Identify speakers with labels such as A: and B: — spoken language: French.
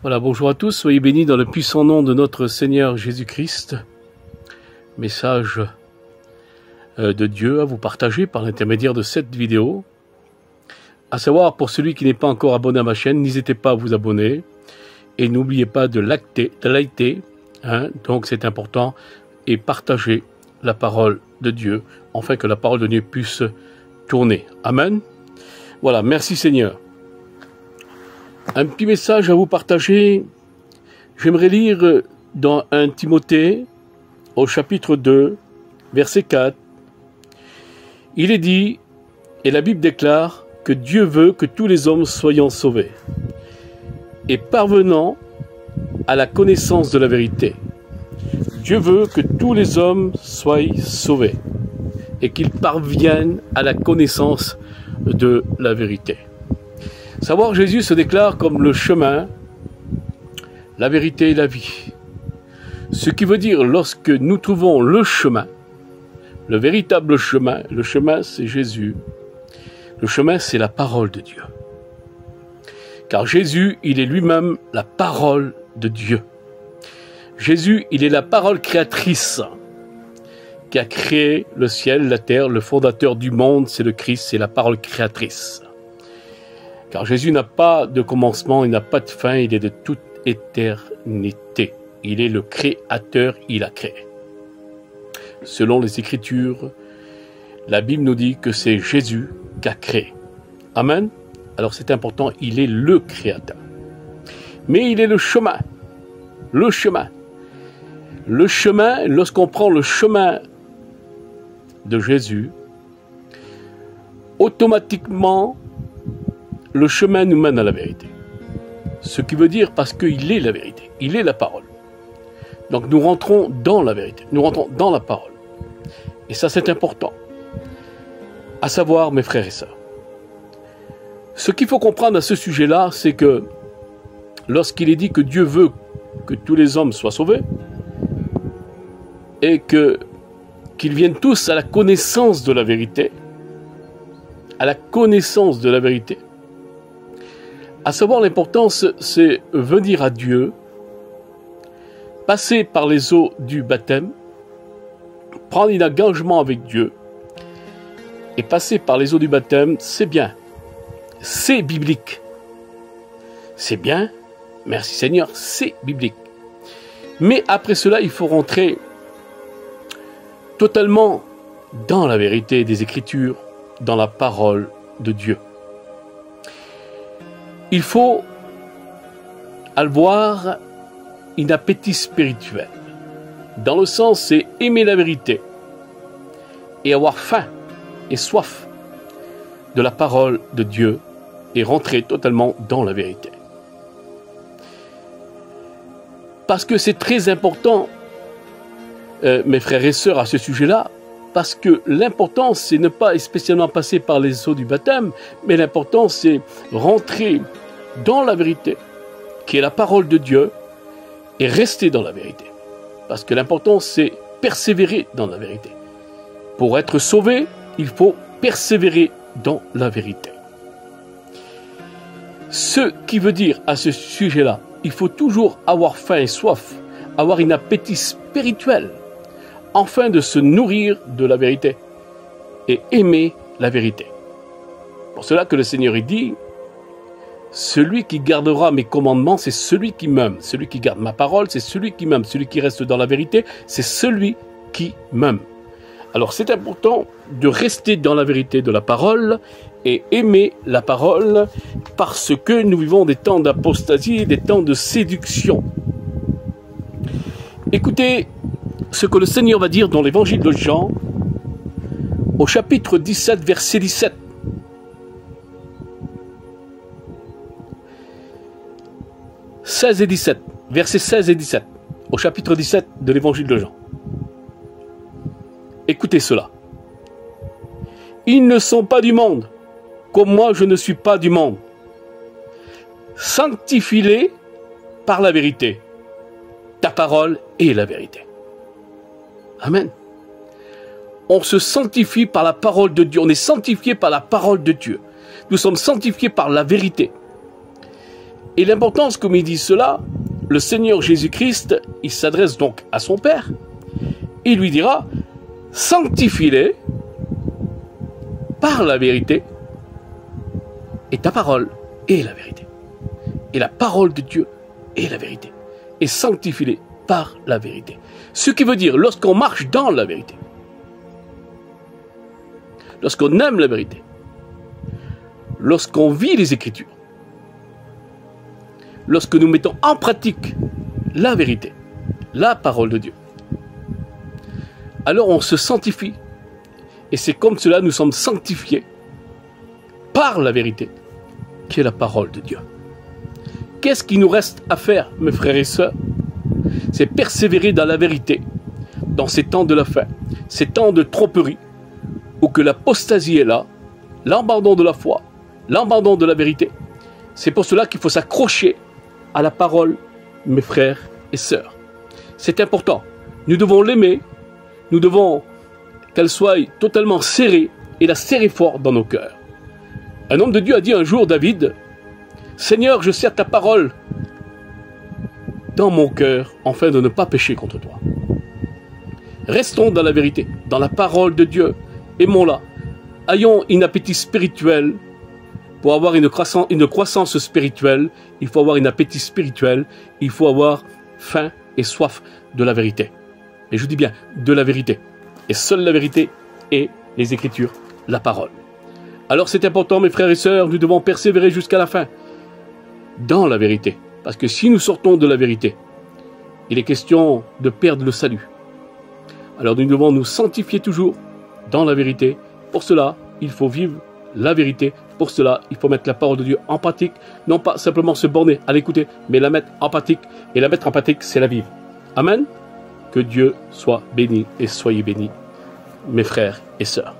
A: Voilà, bonjour à tous, soyez bénis dans le puissant nom de notre Seigneur Jésus-Christ. Message de Dieu à vous partager par l'intermédiaire de cette vidéo. À savoir, pour celui qui n'est pas encore abonné à ma chaîne, n'hésitez pas à vous abonner. Et n'oubliez pas de liker, donc c'est important, et partager la parole de Dieu, afin que la parole de Dieu puisse tourner. Amen. Voilà, merci Seigneur. Un petit message à vous partager. J'aimerais lire dans 1 Timothée, au chapitre 2, verset 4. Il est dit, et la Bible déclare, que Dieu veut que tous les hommes soient sauvés, et parvenant à la connaissance de la vérité. Dieu veut que tous les hommes soient sauvés, et qu'ils parviennent à la connaissance de la vérité. Savoir Jésus se déclare comme le chemin, la vérité et la vie. Ce qui veut dire, lorsque nous trouvons le chemin, le véritable chemin, le chemin c'est Jésus, le chemin c'est la parole de Dieu. Car Jésus, il est lui-même la parole de Dieu. Jésus, il est la parole créatrice qui a créé le ciel, la terre, le fondateur du monde, c'est le Christ, c'est la parole créatrice. Car Jésus n'a pas de commencement, il n'a pas de fin, il est de toute éternité. Il est le créateur, il a créé. Selon les Écritures, la Bible nous dit que c'est Jésus qui a créé. Amen. Alors c'est important, il est le créateur. Mais il est le chemin. Le chemin. Le chemin, lorsqu'on prend le chemin de Jésus, automatiquement, le chemin nous mène à la vérité. Ce qui veut dire parce qu'il est la vérité, il est la parole. Donc nous rentrons dans la vérité, nous rentrons dans la parole. Et ça c'est important. À savoir, mes frères et sœurs, ce qu'il faut comprendre à ce sujet-là, c'est que lorsqu'il est dit que Dieu veut que tous les hommes soient sauvés, et qu'ils viennent tous à la connaissance de la vérité, à la connaissance de la vérité, à savoir l'importance, c'est venir à Dieu, passer par les eaux du baptême, prendre un engagement avec Dieu, et passer par les eaux du baptême, c'est bien, c'est biblique. C'est bien, merci Seigneur, c'est biblique. Mais après cela, il faut rentrer totalement dans la vérité des Écritures, dans la parole de Dieu. Il faut avoir un appétit spirituel. Dans le sens, c'est aimer la vérité et avoir faim et soif de la parole de Dieu et rentrer totalement dans la vérité. Parce que c'est très important, mes frères et sœurs, à ce sujet-là, parce que l'important, c'est ne pas spécialement passer par les eaux du baptême, mais l'important, c'est rentrer dans la vérité, qui est la parole de Dieu, et rester dans la vérité. Parce que l'important, c'est persévérer dans la vérité. Pour être sauvé, il faut persévérer dans la vérité. Ce qui veut dire à ce sujet-là, il faut toujours avoir faim et soif, avoir un appétit spirituel, afin de se nourrir de la vérité et aimer la vérité. Pour cela que le Seigneur dit, celui qui gardera mes commandements, c'est celui qui m'aime. Celui qui garde ma parole, c'est celui qui m'aime. Celui qui reste dans la vérité, c'est celui qui m'aime. Alors c'est important de rester dans la vérité de la parole et aimer la parole parce que nous vivons des temps d'apostasie, des temps de séduction. Écoutez ce que le Seigneur va dire dans l'évangile de Jean, au chapitre 17, verset 17. Versets 16 et 17, au chapitre 17 de l'évangile de Jean. Écoutez cela. Ils ne sont pas du monde, comme moi je ne suis pas du monde. Sanctifie-les par la vérité. Ta parole est la vérité. Amen. On se sanctifie par la parole de Dieu. On est sanctifié par la parole de Dieu. Nous sommes sanctifiés par la vérité. Et l'importance, comme il dit cela, le Seigneur Jésus-Christ, il s'adresse donc à son Père. Il lui dira, sanctifie-les par la vérité, et ta parole est la vérité. Et la parole de Dieu est la vérité. Et sanctifie-les par la vérité. Ce qui veut dire, lorsqu'on marche dans la vérité, lorsqu'on aime la vérité, lorsqu'on vit les Écritures, lorsque nous mettons en pratique la vérité, la parole de Dieu, alors on se sanctifie. Et c'est comme cela nous sommes sanctifiés par la vérité, qui est la parole de Dieu. Qu'est-ce qui nous reste à faire, mes frères et sœurs? C'est persévérer dans la vérité, dans ces temps de la fin, ces temps de tromperie, où que l'apostasie est là, l'abandon de la foi, l'abandon de la vérité. C'est pour cela qu'il faut s'accrocher à la parole, mes frères et sœurs. C'est important. Nous devons l'aimer, nous devons qu'elle soit totalement serrée, et la serrer fort dans nos cœurs. Un homme de Dieu a dit un jour, David, « Seigneur, je serre ta parole dans mon cœur, afin de ne pas pécher contre toi. » Restons dans la vérité, dans la parole de Dieu, aimons-la. Ayons un appétit spirituel. Pour avoir une croissance spirituelle, il faut avoir un appétit spirituel, il faut avoir faim et soif de la vérité. Et je dis bien, de la vérité. Et seule la vérité est les Écritures, la parole. Alors c'est important, mes frères et sœurs, nous devons persévérer jusqu'à la fin dans la vérité. Parce que si nous sortons de la vérité, il est question de perdre le salut. Alors nous devons nous sanctifier toujours dans la vérité. Pour cela, il faut vivre la vérité. Pour cela, il faut mettre la parole de Dieu en pratique. Non pas simplement se borner à l'écouter, mais la mettre en pratique. Et la mettre en pratique, c'est la vivre. Amen. Que Dieu soit béni et soyez bénis, mes frères et sœurs.